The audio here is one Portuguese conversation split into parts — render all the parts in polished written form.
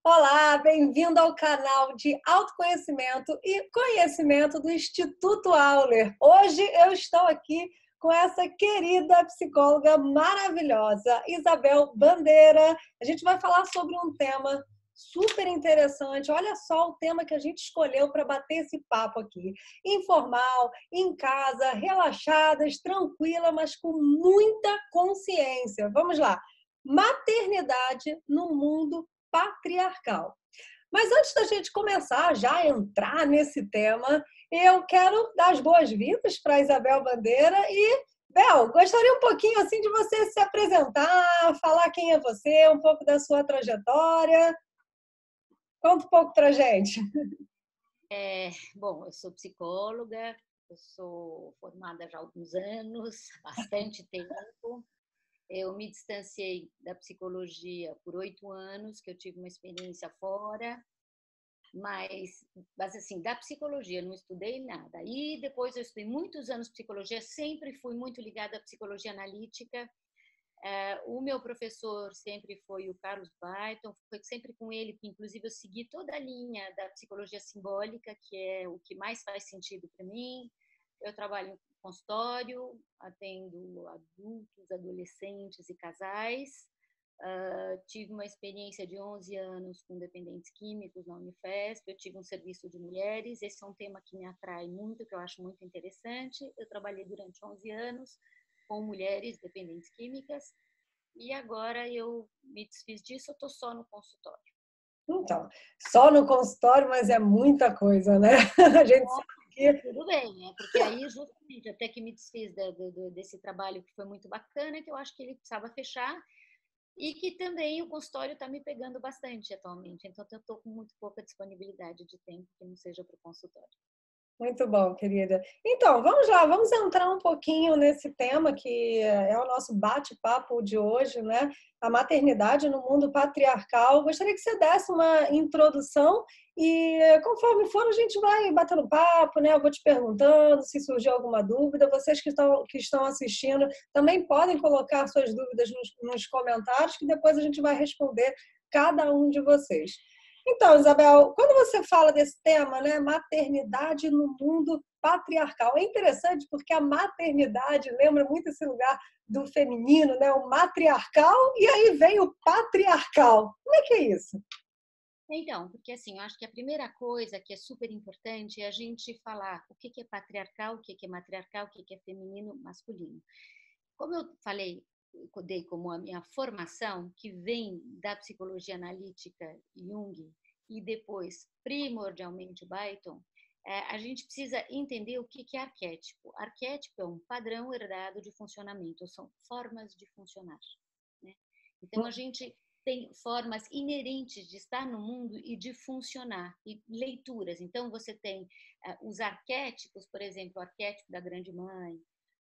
Olá, bem-vindo ao canal de autoconhecimento e conhecimento do Instituto Auler. Hoje eu estou aqui com essa querida psicóloga maravilhosa, Isabel Bandeira. A gente vai falar sobre um tema super interessante. Olha só o tema que a gente escolheu para bater esse papo aqui. Informal, em casa, relaxadas, tranquila, mas com muita consciência. Vamos lá. Maternidade no mundo patriarcal. Mas antes da gente começar já a entrar nesse tema, eu quero dar as boas-vindas para a Isabel Bandeira e, Bel, gostaria um pouquinho assim de você se apresentar, falar quem é você, um pouco da sua trajetória. Conta um pouco para a gente. Bom, eu sou psicóloga, eu sou formada já há alguns anos, bastante tempo. Eu me distanciei da psicologia por 8 anos, que eu tive uma experiência fora, mas assim, da psicologia não estudei nada. E depois eu estudei muitos anos psicologia, sempre fui muito ligada à psicologia analítica. O meu professor sempre foi o Carlos Baiton, foi sempre com ele que, inclusive, eu segui toda a linha da psicologia simbólica, que é o que mais faz sentido para mim. Eu trabalho em consultório, atendo adultos, adolescentes e casais. Tive uma experiência de 11 anos com dependentes químicos na Unifesp, eu tive um serviço de mulheres, esse é um tema que me atrai muito, que eu acho muito interessante. Eu trabalhei durante 11 anos com mulheres dependentes químicas e agora eu me desfiz disso, eu estou só no consultório. Então, só no consultório, mas é muita coisa, né? A gente sabe que... Tudo bem, né? Porque aí justamente até que me desfiz desse trabalho que foi muito bacana, que eu acho que ele precisava fechar e que também o consultório está me pegando bastante atualmente, então eu estou com muito pouca disponibilidade de tempo que não seja para o consultório. Muito bom, querida. Então, vamos lá, vamos entrar um pouquinho nesse tema que é o nosso bate-papo de hoje, né? A maternidade no mundo patriarcal. Gostaria que você desse uma introdução e, conforme for, a gente vai batendo papo, né? Eu vou te perguntando se surgir alguma dúvida. Vocês que estão assistindo também podem colocar suas dúvidas nos comentários, que depois a gente vai responder cada um de vocês. Então, Isabel, quando você fala desse tema, né, maternidade no mundo patriarcal, é interessante porque a maternidade lembra muito esse lugar do feminino, né, o matriarcal, e aí vem o patriarcal. Como é que é isso? Então, porque assim, eu acho que a primeira coisa que é super importante é a gente falar o que é patriarcal, o que é matriarcal, o que é feminino, masculino. Como eu falei, eu dei como a minha formação, que vem da psicologia analítica Jung e depois, primordialmente, Baiton, a gente precisa entender o que é arquétipo. Arquétipo é um padrão herdado de funcionamento, são formas de funcionar, né? Então, a gente tem formas inerentes de estar no mundo e de funcionar, e leituras. Então, você tem os arquétipos, por exemplo, o arquétipo da grande mãe,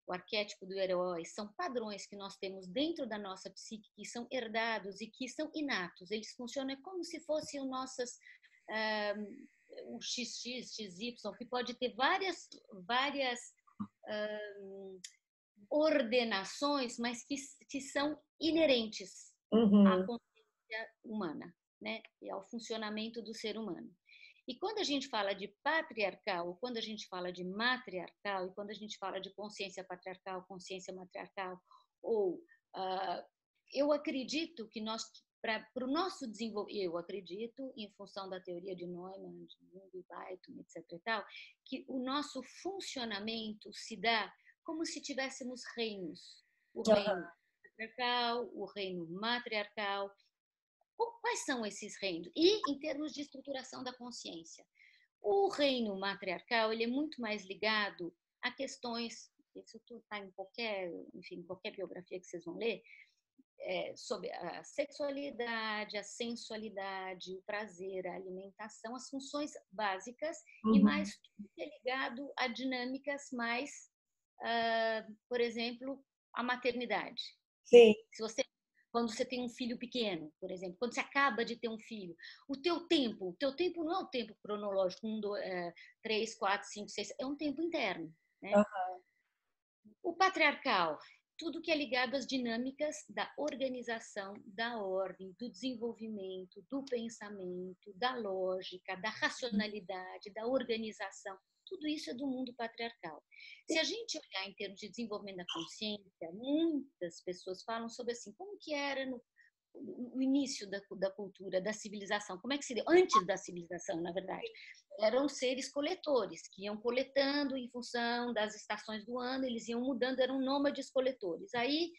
o arquétipo do herói, são padrões que nós temos dentro da nossa psique, que são herdados e que são inatos. Eles funcionam como se fossem os nossos o XX, XY, que pode ter várias ordenações, mas que são inerentes à Uhum. consciência humana, né? E ao funcionamento do ser humano. E quando a gente fala de patriarcal, quando a gente fala de matriarcal, e quando a gente fala de consciência patriarcal, consciência matriarcal, ou eu acredito que nós, para o nosso desenvolvimento, eu acredito, em função da teoria de Neumann, de Jung, Baiton, etc. e tal, que o nosso funcionamento se dá como se tivéssemos reinos. O reino patriarcal, o reino matriarcal. Quais são esses reinos? E em termos de estruturação da consciência. O reino matriarcal ele é muito mais ligado a questões, isso tudo está em qualquer biografia que vocês vão ler, sobre a sexualidade, a sensualidade, o prazer, a alimentação, as funções básicas, e Uhum. mais tudo é ligado a dinâmicas mais, por exemplo, a maternidade, né? Sim. Quando você tem um filho pequeno, por exemplo, quando você acaba de ter um filho, o teu tempo não é o tempo cronológico, 3, 4, 5, 6, é um tempo interno, né? Uhum. O patriarcal tudo que é ligado às dinâmicas da organização, da ordem, do desenvolvimento, do pensamento, da lógica, da racionalidade, da organização. Tudo isso é do mundo patriarcal. Se a gente olhar em termos de desenvolvimento da consciência, muitas pessoas falam sobre assim, como que era no início da cultura, da civilização, como é que se deu? Antes da civilização, na verdade. Eram seres coletores, que iam coletando em função das estações do ano, eles iam mudando, eram nômades coletores. Aí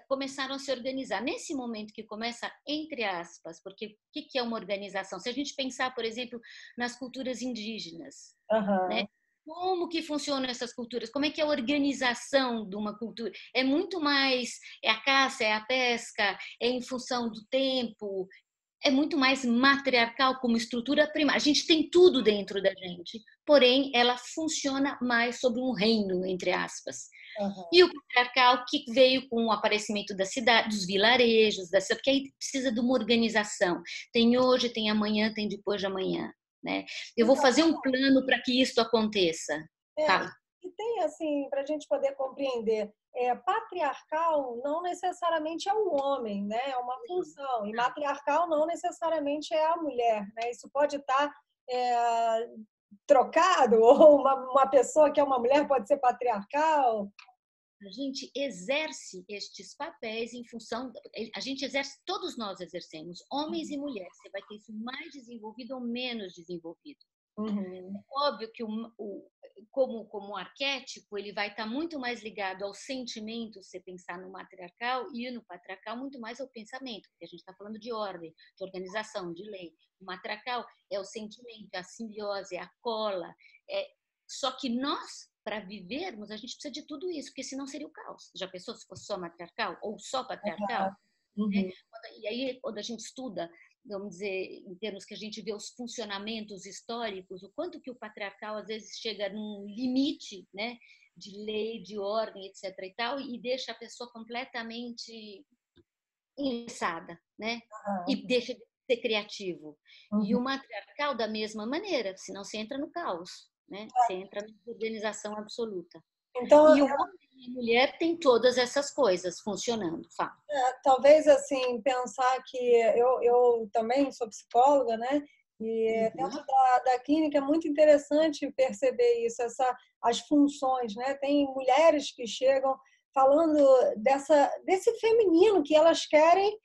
começaram a se organizar. Nesse momento que começa, entre aspas, porque o que é uma organização? Se a gente pensar, por exemplo, nas culturas indígenas, né? Como que funcionam essas culturas? Como é que é a organização de uma cultura? É muito mais, é a caça, é a pesca, é em função do tempo, é muito mais matriarcal como estrutura primária. A gente tem tudo dentro da gente, porém ela funciona mais sobre um reino, entre aspas. E o patriarcal que veio com o aparecimento da cidade, dos vilarejos, porque aí precisa de uma organização. Tem hoje, tem amanhã, tem depois de amanhã. Né? Eu vou fazer um plano para que isso aconteça. Fala. E tem, assim, para a gente poder compreender, patriarcal não necessariamente é o homem, né? É uma função. E matriarcal não necessariamente é a mulher, né? Isso pode estar trocado, ou uma pessoa que é uma mulher pode ser patriarcal. A gente exerce estes papéis em função, a gente exerce, todos nós exercemos, homens e mulheres, você vai ter isso mais desenvolvido ou menos desenvolvido. É óbvio que como arquétipo, ele vai estar muito mais ligado ao sentimento, se você pensar no matriarcal, e no patriarcal muito mais ao pensamento, porque a gente está falando de ordem, de organização, de lei. O matriarcal é o sentimento, é a simbiose, é a cola. Só que nós, para vivermos, a gente precisa de tudo isso, porque senão seria o caos. Já pensou se fosse só matriarcal ou só patriarcal? Né? E aí, quando a gente estuda, vamos dizer, em termos que a gente vê os funcionamentos históricos, o quanto que o patriarcal às vezes chega num limite, né, de lei, de ordem, etc. e tal, e deixa a pessoa completamente engessada, né? E deixa de ser criativo. E o matriarcal da mesma maneira, senão você entra no caos, né? Você entra na organização absoluta. Então, e o homem e a mulher têm todas essas coisas funcionando. Fala. Talvez assim pensar que eu também sou psicóloga, né? E dentro da clínica é muito interessante perceber isso, as funções, né? Tem mulheres que chegam falando desse feminino que elas querem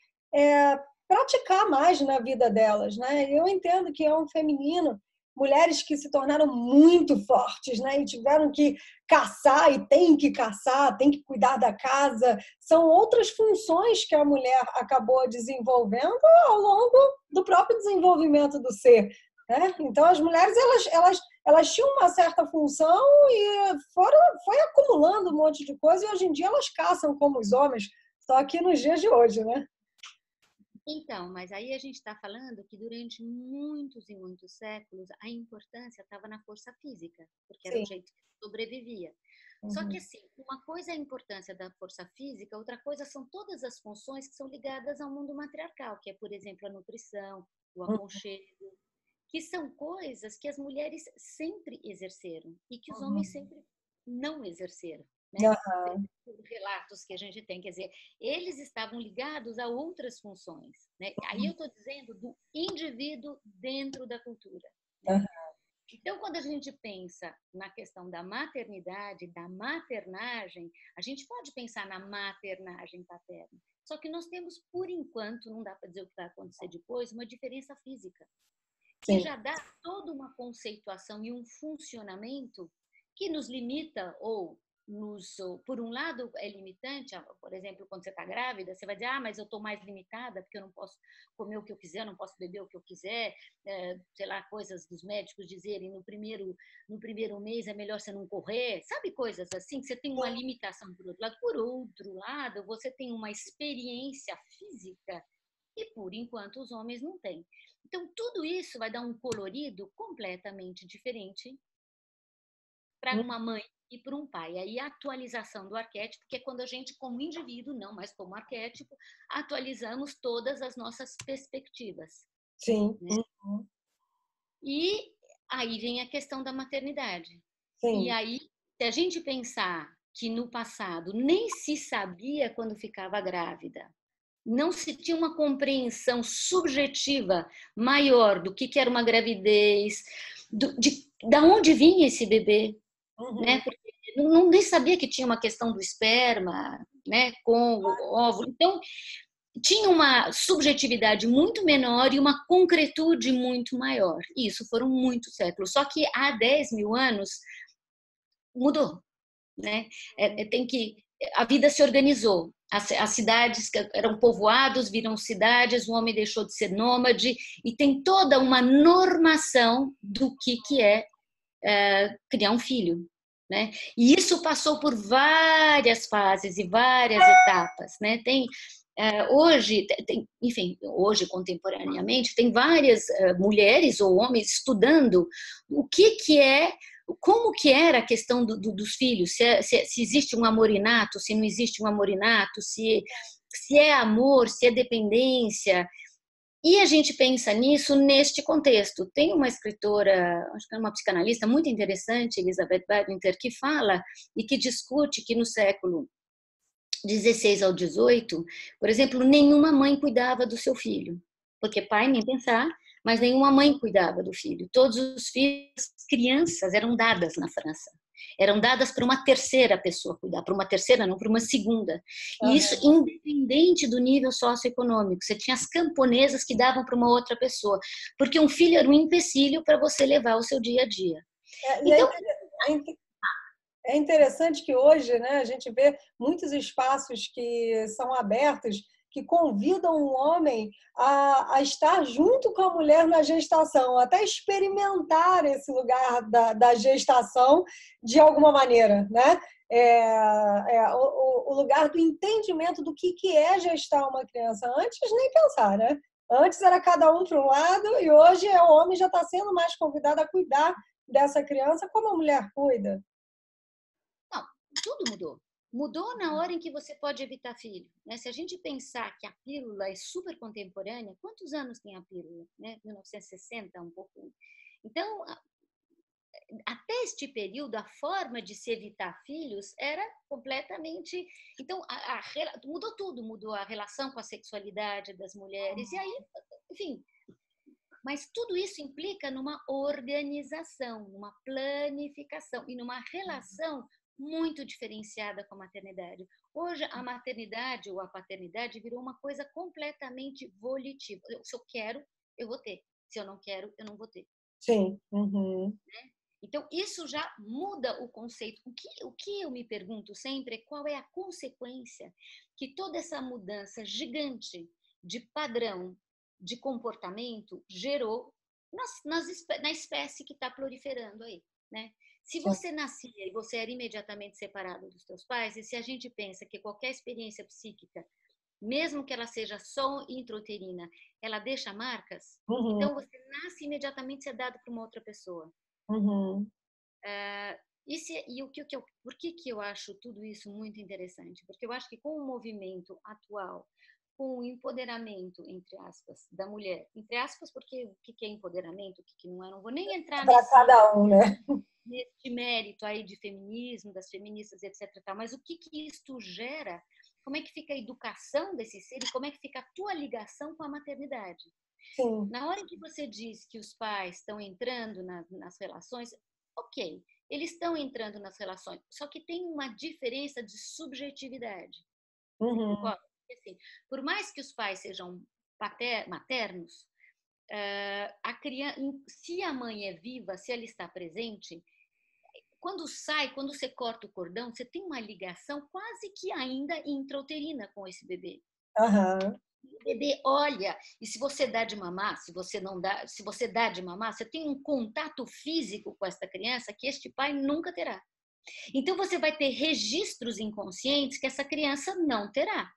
praticar mais na vida delas, né? Eu entendo que é um feminino, mulheres que se tornaram muito fortes, né? E tiveram que caçar e tem que caçar, tem que cuidar da casa. São outras funções que a mulher acabou desenvolvendo ao longo do próprio desenvolvimento do ser. Né? Então, as mulheres elas tinham uma certa função e foi acumulando um monte de coisa e hoje em dia elas caçam como os homens, só que nos dias de hoje, né? Então, mas aí a gente está falando que durante muitos e muitos séculos a importância estava na força física, porque era o jeito que sobrevivia. Só que assim, uma coisa é a importância da força física, outra coisa são todas as funções que são ligadas ao mundo matriarcal, que é, por exemplo, a nutrição, o aconchego, que são coisas que as mulheres sempre exerceram e que os homens sempre não exerceram. Né? Relatos que a gente tem, quer dizer, eles estavam ligados a outras funções. Né? Aí eu estou dizendo do indivíduo dentro da cultura. Né? Então, quando a gente pensa na questão da maternidade, da maternagem, a gente pode pensar na maternagem paterna. Só que nós temos, por enquanto, não dá para dizer o que vai acontecer depois, uma diferença física, que já dá toda uma conceituação e um funcionamento que nos limita ou por um lado é limitante, por exemplo, quando você está grávida, você vai dizer, mas eu estou mais limitada porque eu não posso comer o que eu quiser, eu não posso beber o que eu quiser, sei lá, coisas dos médicos dizerem no primeiro mês é melhor você não correr, sabe, coisas assim, que você tem uma limitação por outro lado. Por outro lado, você tem uma experiência física e, por enquanto, os homens não têm. Então, tudo isso vai dar um colorido completamente diferente para uma mãe e para um pai. Aí a atualização do arquétipo, que é quando a gente, como indivíduo, não mais como arquétipo, atualizamos todas as nossas perspectivas. Sim. Né? E aí vem a questão da maternidade. Sim. E aí, se a gente pensar que no passado nem se sabia quando ficava grávida. Não se tinha uma compreensão subjetiva maior do que era uma gravidez, da onde vinha esse bebê, né? Porque nem sabia que tinha uma questão do esperma, né? Com o óvulo. Então, tinha uma subjetividade muito menor e uma concretude muito maior. E isso foram muitos séculos. Só que há 10 mil anos mudou, né? A vida se organizou. As cidades que eram povoados viram cidades, o homem deixou de ser nômade e tem toda uma normação do que é criar um filho, né? E isso passou por várias fases e várias etapas, né? Hoje contemporaneamente tem várias mulheres ou homens estudando o que é, como que era a questão dos filhos, se existe um amor inato, se não existe um amor inato, se é amor, se é dependência. E a gente pensa nisso neste contexto. Tem uma escritora, acho que é uma psicanalista muito interessante, Elizabeth Badinter, que fala e que discute que no século 16 ao 18, por exemplo, nenhuma mãe cuidava do seu filho, porque pai nem pensar, mas nenhuma mãe cuidava do filho. Todos os filhos, crianças, eram dadas na França. Eram dadas para uma terceira pessoa cuidar, para uma terceira não, para uma segunda. E isso independente do nível socioeconômico. Você tinha as camponesas que davam para uma outra pessoa, porque um filho era um empecilho para você levar o seu dia a dia. Então, é interessante que hoje, né, a gente vê muitos espaços que são abertos, que convidam o homem a estar junto com a mulher na gestação, até experimentar esse lugar da gestação de alguma maneira, né? O lugar do entendimento do que é gestar uma criança. Antes nem pensar, né? Antes era cada um para um lado e hoje o homem já está sendo mais convidado a cuidar dessa criança como a mulher cuida. Não, tudo mudou. Mudou na hora em que você pode evitar filho, né? Se a gente pensar que a pílula é super contemporânea, quantos anos tem a pílula? Né? 1960, um pouco. Então, até este período, a forma de se evitar filhos era completamente... Então, mudou tudo. Mudou a relação com a sexualidade das mulheres. E aí, enfim... Mas tudo isso implica numa organização, numa planificação e numa relação muito diferenciada com a maternidade. Hoje, a maternidade ou a paternidade virou uma coisa completamente volitiva. Se eu quero, eu vou ter. Se eu não quero, eu não vou ter. Sim. Né? Então, isso já muda o conceito. O que eu me pergunto sempre é qual é a consequência que toda essa mudança gigante de padrão, de comportamento, gerou na espécie que está proliferando aí, né? Se você nascia e você era imediatamente separado dos seus pais, e se a gente pensa que qualquer experiência psíquica, mesmo que ela seja só intrauterina, ela deixa marcas, então você nasce imediatamente ser dado para uma outra pessoa. Por que eu acho tudo isso muito interessante? Porque eu acho que com o movimento atual, com o empoderamento, entre aspas, da mulher, entre aspas, porque o que é empoderamento, o que não é, não vou nem entrar nesse mérito aí de feminismo, das feministas, etc. Mas o que isto gera, como é que fica a educação desse ser e como é que fica a tua ligação com a maternidade? Sim. Na hora que você diz que os pais estão entrando nas relações, ok, eles estão entrando nas relações, só que tem uma diferença de subjetividade. Assim, por mais que os pais sejam maternos, a criança, se a mãe é viva, se ela está presente, quando você corta o cordão, você tem uma ligação quase que ainda intrauterina com esse bebê. O bebê olha, e se você dá de mamar, se você dá de mamar, você tem um contato físico com esta criança que este pai nunca terá. Então você vai ter registros inconscientes que essa criança não terá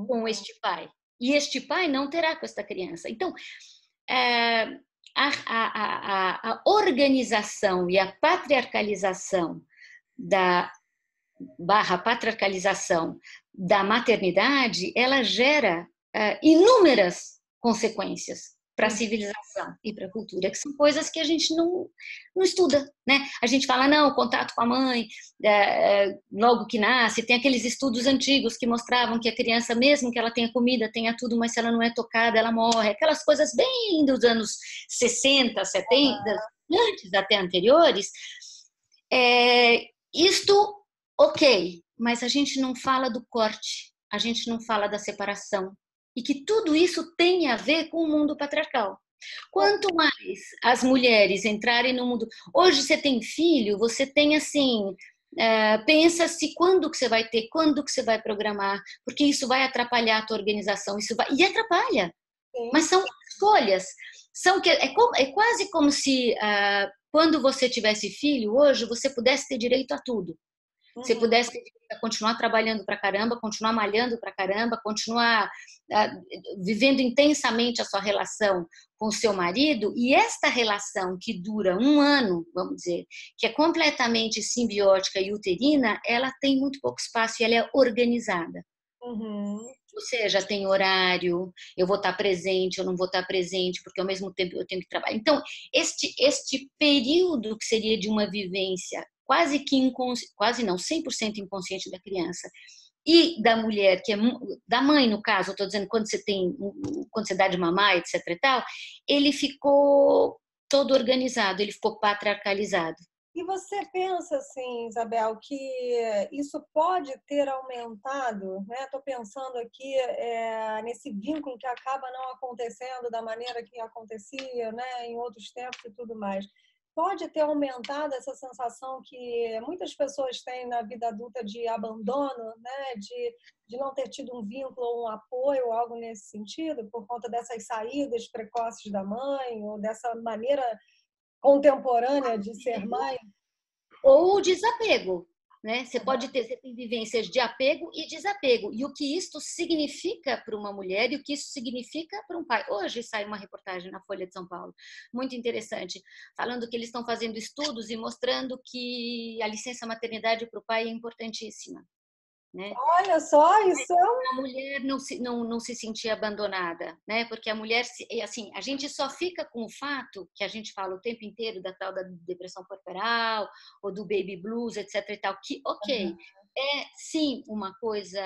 com este pai. E este pai não terá com esta criança. Então, a organização e a patriarcalização patriarcalização da maternidade, ela gera inúmeras consequências para a civilização e para a cultura, que são coisas que a gente não estuda, né? A gente fala, não, contato com a mãe, logo que nasce, tem aqueles estudos antigos que mostravam que a criança, mesmo que ela tenha comida, tenha tudo, mas se ela não é tocada, ela morre. Aquelas coisas bem dos anos 60, 70, antes até anteriores. Isto, ok, mas a gente não fala do corte, a gente não fala da separação, e que tudo isso tem a ver com o mundo patriarcal. Quanto mais as mulheres entrarem no mundo... Hoje você tem filho, você tem assim... pensa-se quando que você vai ter, quando que você vai programar, porque isso vai atrapalhar a tua organização, e atrapalha. Sim. Mas são escolhas. É quase como se quando você tivesse filho hoje, você pudesse ter direito a tudo. Você pudesse ter direito a continuar trabalhando pra caramba, continuar malhando pra caramba, continuar vivendo intensamente a sua relação com o seu marido, e esta relação que dura 1 ano, vamos dizer, que é completamente simbiótica e uterina, ela tem muito pouco espaço e ela é organizada. Ou seja, tem horário, eu vou estar presente, eu não vou estar presente, porque ao mesmo tempo eu tenho que trabalhar. Então, este período que seria de uma vivência quase que quase não, 100% inconsciente da criança e da mulher, que é da mãe, no caso, eu estou dizendo quando você dá de mamar, etc e tal, ele ficou todo organizado, ele ficou patriarcalizado. E você pensa assim, Isabel, que isso pode ter aumentado, né? Estou pensando aqui nesse vínculo que acaba não acontecendo da maneira que acontecia, né? Em outros tempos e tudo mais. Pode ter aumentado essa sensação que muitas pessoas têm na vida adulta de abandono, né? De não ter tido um vínculo ou um apoio, algo nesse sentido, por conta dessas saídas precoces da mãe ou dessa maneira contemporânea de ser mãe? Ou desapego, né? Você tem vivências de apego e desapego. E o que isso significa para uma mulher e o que isso significa para um pai. Hoje sai uma reportagem na Folha de São Paulo, muito interessante, falando que eles estão fazendo estudos e mostrando que a licença maternidade para o pai é importantíssima. Né? Olha só, isso é a mulher não se sentia abandonada, né? Porque a mulher, assim, a gente só fica com o fato que a gente fala o tempo inteiro da tal da depressão corporal ou do baby blues, etc e tal, que ok, é sim uma coisa,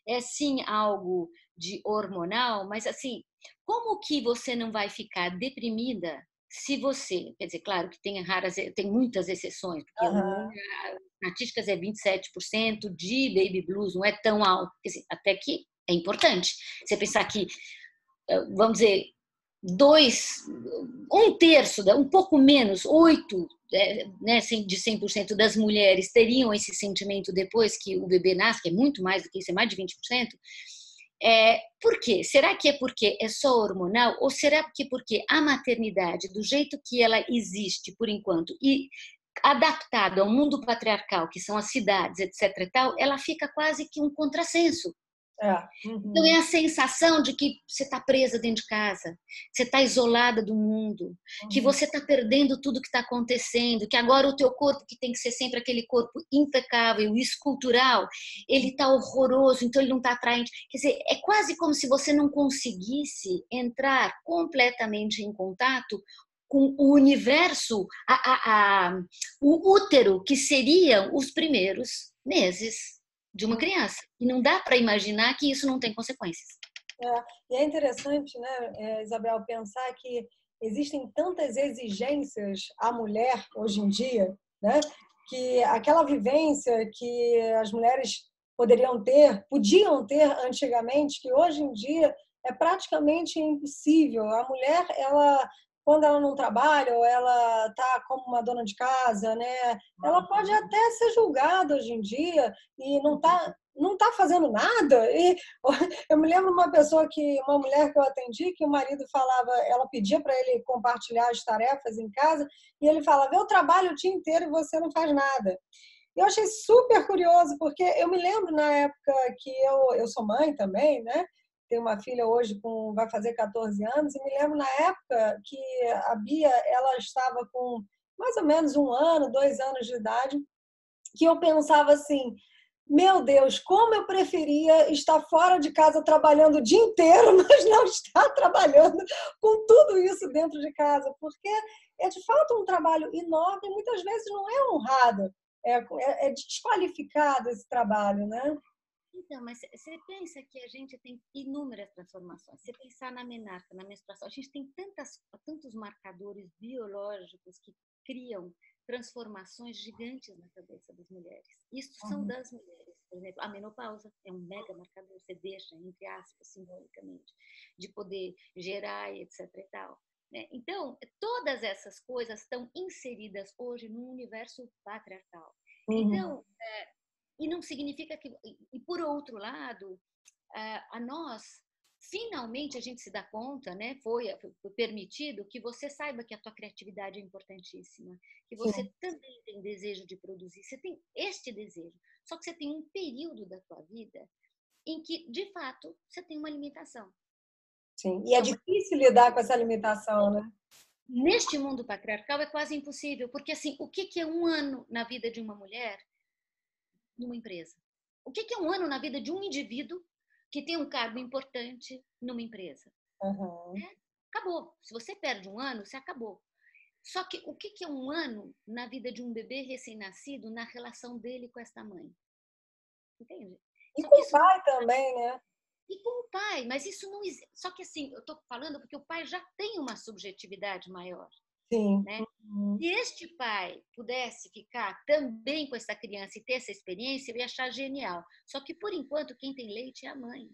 é sim algo de hormonal, mas assim, como que você não vai ficar deprimida se você, quer dizer, claro que tem muitas exceções, porque as estatísticas é 27% de baby blues, não é tão alto, quer dizer, até que é importante. Você pensar que, vamos dizer, um terço, um pouco menos, 8%, né, de 100% das mulheres teriam esse sentimento depois que o bebê nasce, que é muito mais do que isso, é mais de 20%. Por quê? Será que é porque é só hormonal ou será que porque a maternidade, do jeito que ela existe por enquanto e adaptada ao mundo patriarcal, que são as cidades, etc e tal, ela fica quase que um contrassenso. Então é a sensação de que você está presa dentro de casa, você está isolada do mundo, que você está perdendo tudo que está acontecendo, que agora o teu corpo, que tem que ser sempre aquele corpo impecável, escultural, ele está horroroso, então ele não está atraente. Quer dizer, é quase como se você não conseguisse entrar completamente em contato com o universo, o útero, que seriam os primeiros meses de uma criança. E não dá para imaginar que isso não tem consequências. E é interessante, né, Isabel, pensar que existem tantas exigências à mulher hoje em dia, né, que aquela vivência que as mulheres podiam ter antigamente, que hoje em dia é praticamente impossível. A mulher, quando ela não trabalha ou ela está como uma dona de casa, né, ela pode até ser julgada hoje em dia e não tá fazendo nada. E eu me lembro uma mulher que eu atendi, que o marido ela pedia para ele compartilhar as tarefas em casa e ele falava: eu trabalho o dia inteiro e você não faz nada. E eu achei super curioso, porque eu me lembro na época que eu sou mãe também, né? Tenho uma filha hoje vai fazer 14 anos, e me lembro na época que a Bia, ela estava com mais ou menos 1 ano, 2 anos de idade, que eu pensava assim, Meu Deus, como eu preferia estar fora de casa trabalhando o dia inteiro, mas não estar trabalhando com tudo isso dentro de casa, porque é de fato um trabalho enorme e muitas vezes não é honrado, é desqualificado esse trabalho, né? Então, mas você pensa que a gente tem inúmeras transformações. Você pensar na menarca, na menstruação, a gente tem tantos marcadores biológicos que criam transformações gigantes na cabeça das mulheres. Isso são Uhum. das mulheres. Por exemplo, a menopausa é um mega marcador, você deixa, entre aspas, simbolicamente, de poder gerar e etc e tal. Né? Então, todas essas coisas estão inseridas hoje no universo patriarcal. Uhum. Então, e não significa que... E por outro lado, a nós, finalmente a gente se dá conta, né? Foi permitido que você saiba que a tua criatividade é importantíssima, que você Sim, também tem desejo de produzir, você tem este desejo, só que você tem um período da tua vida em que, de fato, você tem uma limitação. sim. E é difícil lidar com essa limitação, né? Neste mundo patriarcal é quase impossível, porque assim, o que é um ano na vida de uma mulher numa empresa? O que é um ano na vida de um indivíduo que tem um cargo importante numa empresa? Uhum. Acabou. Se você perde um ano, você acabou. Só que o que é um ano na vida de um bebê recém-nascido na relação dele com essa mãe? Entende? E Só que com o isso não... pai também, né? E com o pai, mas isso não existe. Só que assim, eu estou falando porque o pai já tem uma subjetividade maior, Sim. né? Uhum. Se este pai pudesse ficar também com essa criança e ter essa experiência, eu ia achar genial. Só que, por enquanto, quem tem leite é a mãe.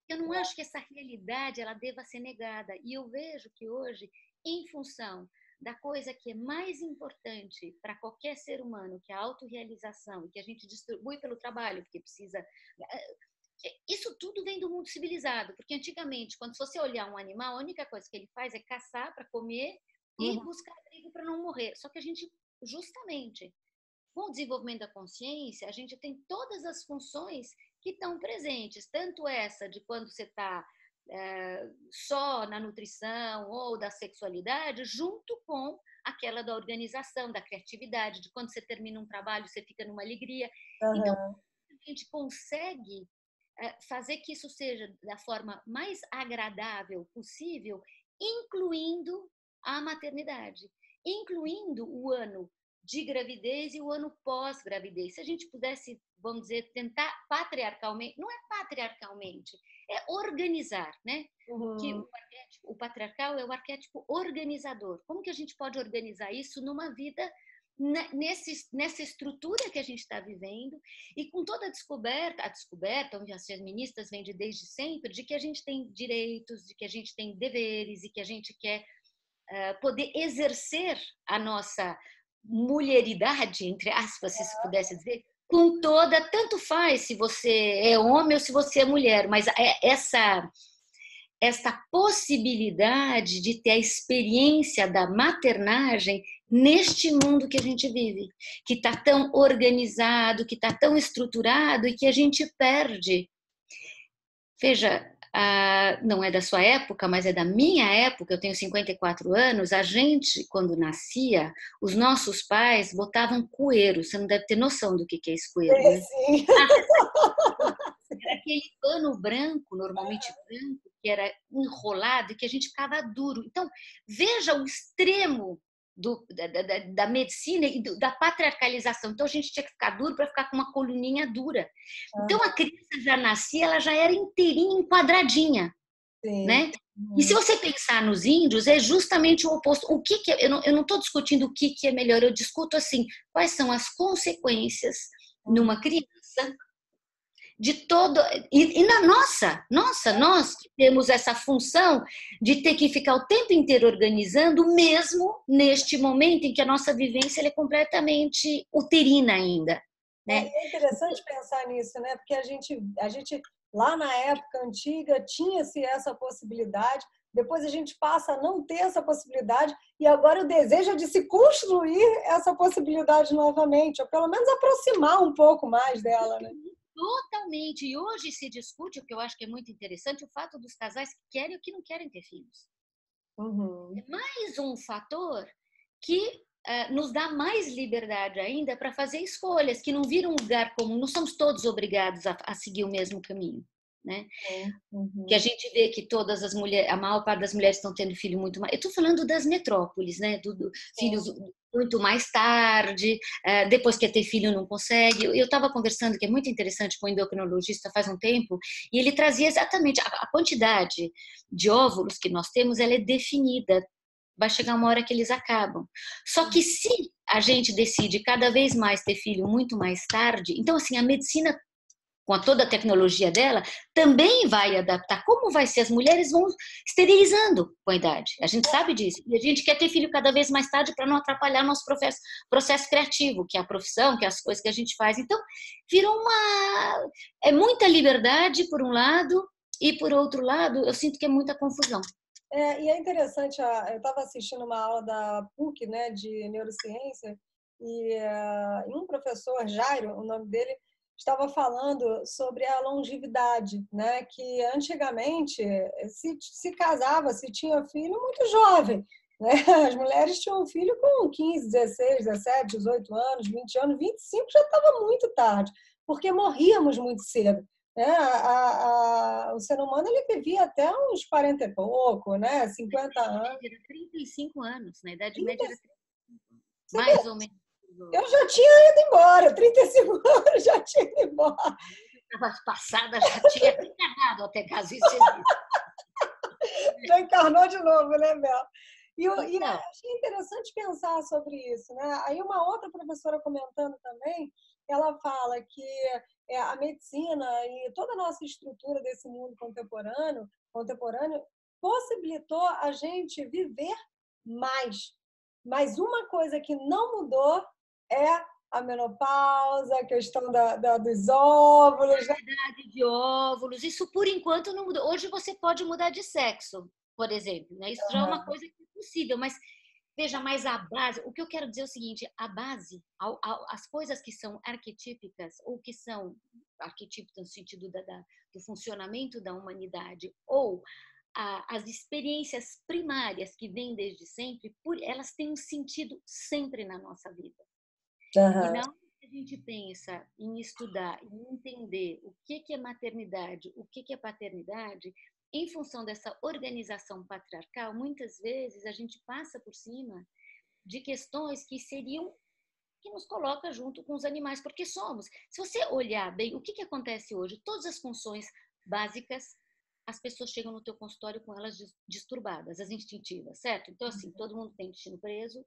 Eu não acho que essa realidade ela deva ser negada. E eu vejo que hoje, em função da coisa que é mais importante para qualquer ser humano, que é a autorrealização, e que a gente distribui pelo trabalho, porque precisa... Isso tudo vem do mundo civilizado, porque antigamente, quando você olhar um animal, a única coisa que ele faz é caçar para comer e Uhum. buscar abrigo para não morrer. Só que a gente, justamente, com o desenvolvimento da consciência, a gente tem todas as funções que estão presentes, tanto essa de quando você está só na nutrição ou da sexualidade, junto com aquela da organização, da criatividade, de quando você termina um trabalho, você fica numa alegria. Então, Uhum. a gente consegue fazer que isso seja da forma mais agradável possível, incluindo a maternidade, incluindo o ano de gravidez e o ano pós-gravidez. Se a gente pudesse, vamos dizer, tentar patriarcalmente, não é patriarcalmente, é organizar, né? Que Uhum. o patriarcal é o arquétipo organizador. Como que a gente pode organizar isso numa vida nessa estrutura que a gente está vivendo e com toda a descoberta, onde as feministas vêm desde sempre, de que a gente tem direitos, de que a gente tem deveres e que a gente quer poder exercer a nossa mulheridade, entre aspas, se se pudesse dizer, com toda, tanto faz se você é homem ou se você é mulher, mas esta possibilidade de ter a experiência da maternagem neste mundo que a gente vive, que está tão organizado, que está tão estruturado e que a gente perde. Veja, não é da sua época, mas é da minha época, eu tenho 54 anos, a gente, quando nascia, os nossos pais botavam coeiro, você não deve ter noção do que é esse coeiro, É, né? sim. Era aquele pano branco, normalmente branco, que era enrolado e que a gente ficava duro. Então, veja o extremo da medicina e da patriarcalização. Então, a gente tinha que ficar duro para ficar com uma coluninha dura. Então, a Uhum. criança já nascia, ela já era inteirinha, enquadradinha, Sim. né? E se Uhum. você pensar nos índios, é justamente o oposto. O que é, eu não estou discutindo o que é melhor, eu discuto assim, quais são as consequências Uhum. numa criança de todo e na nossa, nós que temos essa função de ter que ficar o tempo inteiro organizando, mesmo neste momento em que a nossa vivência é completamente uterina ainda, É, né? e é interessante pensar nisso, né? Porque a gente lá na época antiga tinha-se essa possibilidade, depois a gente passa a não ter essa possibilidade e agora o desejo é de se construir essa possibilidade novamente, ou pelo menos aproximar um pouco mais dela, né? Totalmente. E hoje se discute, o que eu acho que é muito interessante, o fato dos casais que querem ou que não querem ter filhos. Uhum. É mais um fator que nos dá mais liberdade ainda para fazer escolhas, que não viram um lugar comum, não somos todos obrigados a seguir o mesmo caminho, né? Que a gente vê que todas as mulheres, a maior parte das mulheres estão tendo filho muito mais. Eu estou falando das metrópoles, né? Filhos muito mais tarde, depois que ter filho não consegue. Eu estava conversando, que é muito interessante, com um endocrinologista faz um tempo, e ele trazia exatamente a quantidade de óvulos que nós temos, ela é definida. Vai chegar uma hora que eles acabam. Só que se a gente decide cada vez mais ter filho muito mais tarde, então assim, a medicina com toda a tecnologia dela, também vai adaptar. Como vai ser? As mulheres vão esterilizando com a idade. A gente sabe disso. E a gente quer ter filho cada vez mais tarde para não atrapalhar nosso processo criativo, que é a profissão, que é as coisas que a gente faz. Então, virou é muita liberdade, por um lado, e, por outro lado, eu sinto que é muita confusão. E é interessante, eu estava assistindo uma aula da PUC, né, de neurociência, e um professor, Jairo, o nome dele, estava falando sobre a longevidade, né? Que antigamente se casava, se tinha filho muito jovem, né? As mulheres tinham filho com 15, 16, 17, 18 anos, 20 anos, 25 já estava muito tarde, porque morríamos muito cedo. Né? O ser humano ele vivia até uns 40 e pouco, né? 50 anos. Era 35 anos, na idade média era 35, mais ou menos. Eu já tinha ido embora, 35 anos já tinha ido embora. Estava passada, já tinha encarnado até caso isso existe. Já encarnou de novo, né, Bel? E achei interessante pensar sobre isso, né? Aí uma outra professora comentando também, ela fala que a medicina e toda a nossa estrutura desse mundo contemporâneo possibilitou a gente viver mais. Mas uma coisa que não mudou é a menopausa, a questão dos óvulos. A quantidade de óvulos, isso por enquanto não mudou. Hoje você pode mudar de sexo, por exemplo, né? Isso já é uma coisa que é possível, mas veja, mais a base, o que eu quero dizer é o seguinte, a base, as coisas que são arquetípicas, ou que são arquetípicas no sentido do funcionamento da humanidade, ou as experiências primárias que vêm desde sempre, elas têm um sentido sempre na nossa vida. E não a gente pensa em estudar, em entender o que é maternidade, o que é paternidade, em função dessa organização patriarcal, muitas vezes a gente passa por cima de questões que nos coloca junto com os animais, porque somos. Se você olhar bem, o que acontece hoje? Todas as funções básicas, as pessoas chegam no teu consultório com elas disturbadas, as instintivas, certo? Então, assim, todo mundo tem intestino preso,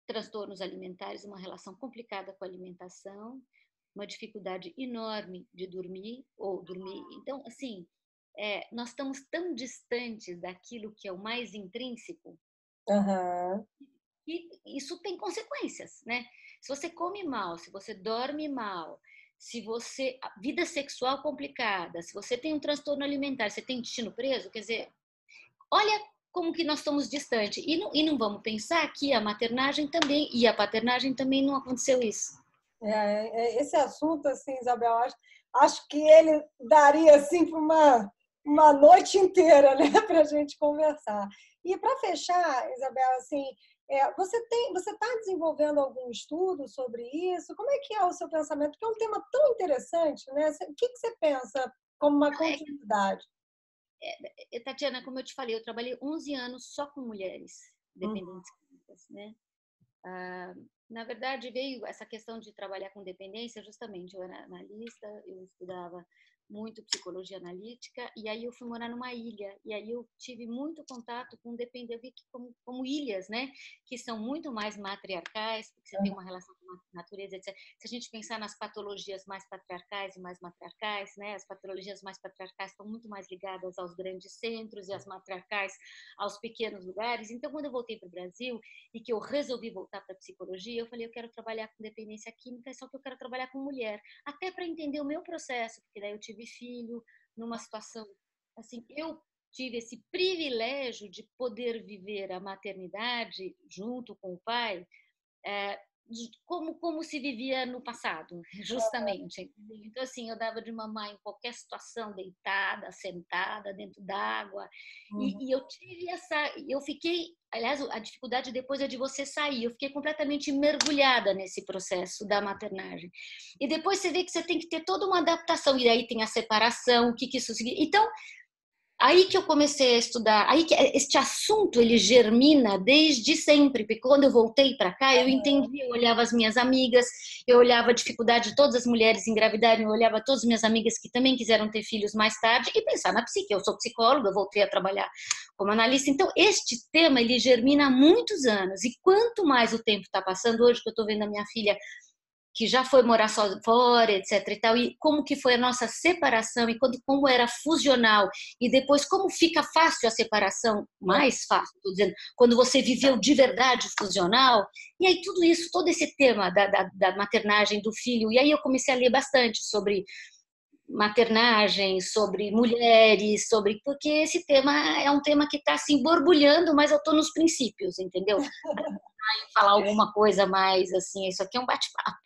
transtornos alimentares, uma relação complicada com a alimentação, uma dificuldade enorme de dormir ou dormir. Então, assim, nós estamos tão distantes daquilo que é o mais intrínseco, que isso tem consequências, né? Se você come mal, se você dorme mal, se você vida sexual complicada, se você tem um transtorno alimentar, você tem intestino preso, quer dizer, olha como que nós estamos distantes. E não vamos pensar que a maternagem também e a paternagem também não aconteceu isso. Esse assunto, assim, Isabel, acho que ele daria assim para uma noite inteira, né, para a gente conversar. E para fechar, Isabel, assim, você está desenvolvendo algum estudo sobre isso? Como é que é o seu pensamento? Porque é um tema tão interessante, né? O que você pensa como uma continuidade? Tatiana, como eu te falei, eu trabalhei 11 anos só com mulheres dependentes químicas, né? Na verdade, veio essa questão de trabalhar com dependência, justamente, eu era analista, eu estudava muito psicologia analítica, e aí eu fui morar numa ilha, e aí eu tive muito contato com dependentes, eu vi que como ilhas, né, que são muito mais matriarcais, porque você tem uma relação com a natureza, etc. Se a gente pensar nas patologias mais patriarcais e mais matriarcais, né, as patologias mais patriarcais estão muito mais ligadas aos grandes centros e as matriarcais aos pequenos lugares. Então, quando eu voltei para o Brasil e que eu resolvi voltar para a psicologia, eu falei, eu quero trabalhar com dependência química, só que eu quero trabalhar com mulher, até para entender o meu processo, porque daí eu tive filho numa situação assim, eu tive esse privilégio de poder viver a maternidade junto com o pai como se vivia no passado, justamente. Então, assim, eu dava de mamar em qualquer situação, deitada, sentada, dentro d'água. E eu tive eu fiquei, aliás, a dificuldade depois é de você sair. Eu fiquei completamente mergulhada nesse processo da maternagem. E depois você vê que você tem que ter toda uma adaptação. E aí tem a separação, o que isso significa. Então, aí que eu comecei a estudar, aí que este assunto ele germina desde sempre, porque quando eu voltei para cá, eu entendi, eu olhava as minhas amigas, eu olhava a dificuldade de todas as mulheres engravidarem, eu olhava todas as minhas amigas que também quiseram ter filhos mais tarde e pensar na psique. Eu sou psicóloga, eu voltei a trabalhar como analista, então este tema ele germina há muitos anos e quanto mais o tempo está passando, hoje que eu estou vendo a minha filha que já foi morar só fora, etc e tal, e como que foi a nossa separação, e como era fusional, e depois como fica fácil a separação, mais fácil, estou dizendo, quando você viveu de verdade fusional, e aí tudo isso, todo esse tema da maternagem, do filho, e aí eu comecei a ler bastante sobre maternagem, sobre mulheres, porque esse tema é um tema que está assim borbulhando, mas eu estou nos princípios, entendeu? Falar alguma coisa mais assim, isso aqui é um bate-papo.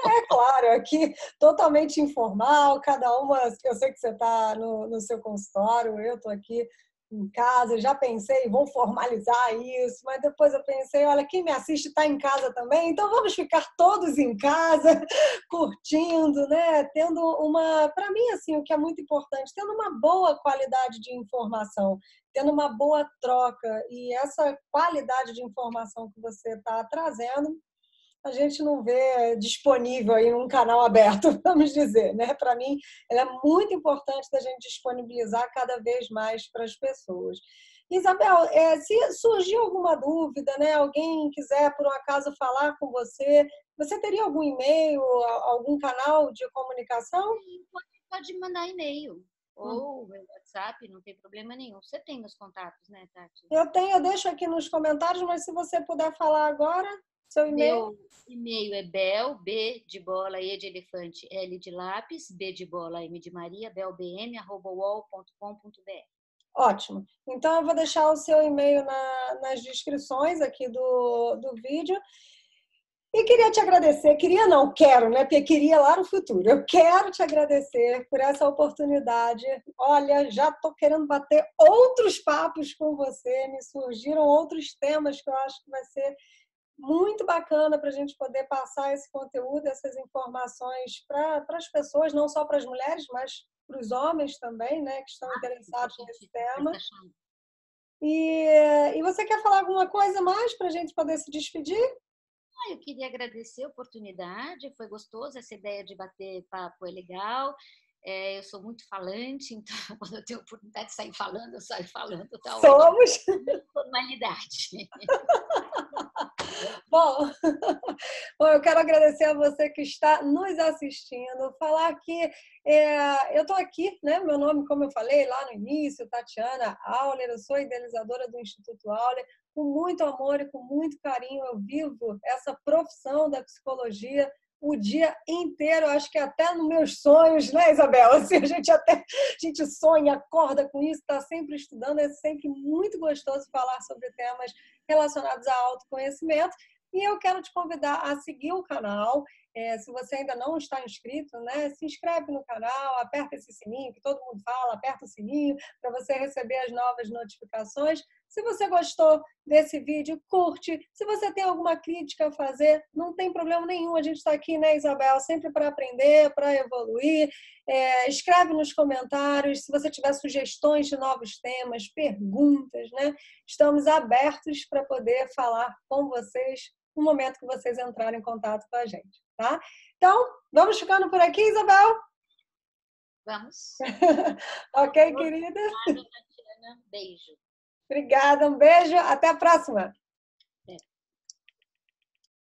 É claro, aqui totalmente informal, cada uma, eu sei que você está no seu consultório, eu estou aqui em casa, já pensei, vou formalizar isso, mas depois eu pensei, olha, quem me assiste está em casa também, então vamos ficar todos em casa, curtindo, né? Tendo para mim, assim, o que é muito importante, tendo uma boa qualidade de informação, tendo uma boa troca, e essa qualidade de informação que você está trazendo, a gente não vê disponível em um canal aberto, vamos dizer, né? Para mim, ela é muito importante da gente disponibilizar cada vez mais para as pessoas. Isabel, se surgir alguma dúvida, né? Alguém quiser, por um acaso, falar com você, você teria algum e-mail, algum canal de comunicação? Pode mandar e-mail ou meu WhatsApp, não tem problema nenhum. Você tem meus contatos, né, Tati? Eu tenho, eu deixo aqui nos comentários, mas se você puder falar agora, seu e-mail. Meu e-mail é bel, B de bola, E de elefante, L de lápis, B de bola, M de Maria, belbm@uol.com.br. Ótimo. Então, eu vou deixar o seu e-mail nas descrições aqui do vídeo. E queria te agradecer, queria não, quero, né? Porque queria lá no futuro. Eu quero te agradecer por essa oportunidade. Olha, já estou querendo bater outros papos com você, me surgiram outros temas que eu acho que vai ser muito bacana para a gente poder passar esse conteúdo, essas informações para as pessoas, não só para as mulheres, mas para os homens também, né, que estão interessados nesse tema. E você quer falar alguma coisa mais para a gente poder se despedir? Eu queria agradecer a oportunidade, foi gostoso, essa ideia de bater papo é legal. Eu sou muito falante, então quando eu tenho a oportunidade de sair falando, eu saio falando. Tá Somos! ótimo. Formalidade. Bom, eu quero agradecer a você que está nos assistindo, falar que eu estou aqui, né? Meu nome, como eu falei lá no início, Tatiana Auler, eu sou idealizadora do Instituto Auler, com muito amor e com muito carinho eu vivo essa profissão da psicologia o dia inteiro, acho que até nos meus sonhos, né, Isabel? Assim, a gente sonha, acorda com isso, está sempre estudando, é sempre muito gostoso falar sobre temas relacionados a autoconhecimento. E eu quero te convidar a seguir o canal. Se você ainda não está inscrito, né, se inscreve no canal, aperta esse sininho, que todo mundo fala, aperta o sininho para você receber as novas notificações. Se você gostou desse vídeo, curte. Se você tem alguma crítica a fazer, não tem problema nenhum. A gente está aqui, né, Isabel, sempre para aprender, para evoluir. Escreve nos comentários. Se você tiver sugestões de novos temas, perguntas, né? Estamos abertos para poder falar com vocês no momento que vocês entrarem em contato com a gente, tá? Então, vamos ficando por aqui, Isabel? Vamos. Ok, querida? Obrigada, Tatiana. Beijo. Obrigada, um beijo, até a próxima.